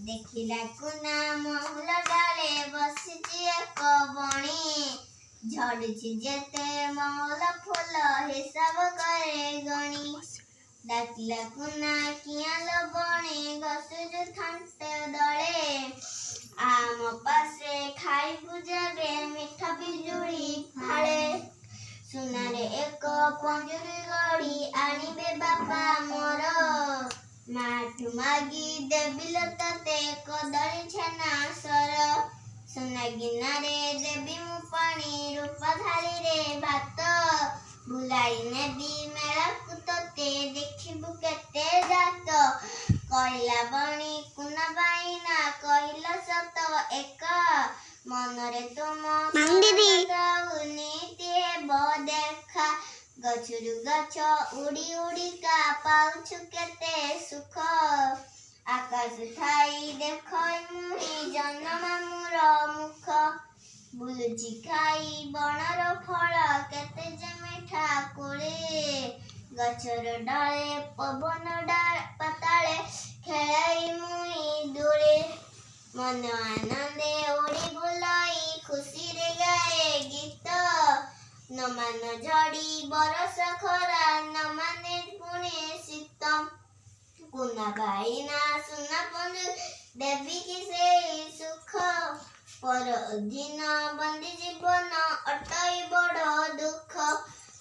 ଦେଖିଲା କୁନା ମହୁଲ ଡାଳେ ବସିଛି ଏକ ବଣି ଝଡୁଛି ଯେତେ ମହୁଲ ଫୁଲ ହିସାବ କରେ ଗଣି ଡାକିଲା କୁନା କିଆଁ ଲୋ ବଣି ଘସୁଛୁ ଥାନ୍ତେ ଦଳେ ଆମ ପାଶେ ଖାଇବୁ ଯେବେ ମିଠା ପିଜୁଳି ଫାଳେ ସୁନାରେ ଏକ ପଞ୍ଜୁରୀ ଗଢ଼ି ଆଣିବେ ବାପା ମୋର ମାଠୁ ମାଗି ଦେବିଲୋ ତତେ କଦଳୀ ଛେନା ସର ସୁନା ଗିନାରେ ଦେବି ମୁଁ ପାଣି ରୂପା ଥାଳିରେ ଭାତ ବୁଲାଇ ନେବି ମେଳାକୁ ତତେ ଦେଖିବୁ କେତେ ଜାତ କହିଲା ବଣି କୁନା ବାଇନା କହିଲ ସତ ଏକ ମନରେ ତୁମ ନୀତି ହେବ ଦେଖା ଗଛରୁ ଗଛ ଉଡ଼ି ଉଡ଼ିକା ପାଉଛୁ କେତେ ସୁଖ ଆକାଶ ଥାଇ ଦେଖ ମୁହିଁ ଜହ୍ନ ମାମୁଁର ମୁଖ ବୁଲୁଛି ଖାଇ ବଣର ଫଳ କେତେ ଯେ ମିଠା କୋଳି ଗଛର ଡାଳେ ପବନ ପାତାଳେ ଖେଳାଇ ମୁହିଁ ଦୋଳି ମନ ଆନନ୍ଦେ ଓଡ଼ି ବୁଲାଇ ଖୁସିରେ ଗାଏ ଗୀତ ନ ମାନ ଝଡ଼ି ବରଷ ଖରା ନ ମାନେ ପୁଣି ଶୀତ କୁନା ବାଇନା ସୁନା ପଞ୍ଜୁ ଦେବି କି ସେଇ ସୁଖ ପର ଅଧୀନ ବନ୍ଦୀ ଜୀବନ ଅଟଇ ବଡ଼ ଦୁଃଖ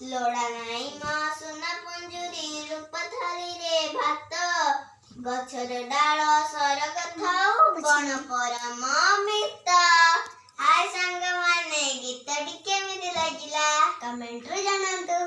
ଲୋଡ଼ା ନାଇଁ ମା ସୁନା ପଞ୍ଜୁରୀ ରୂପା ଥାଳିରେ ଭାତ ଗଛର ଡାଳ ସରଗ ଥାଉ ବଣ ପରମ ମିତ ହାय ସାଙ୍ଗମାନେ ଗୀତଟି କେମିତି ଲାଗିଲା କମେଣ୍ଟରେ ଜଣାନ୍ତୁ।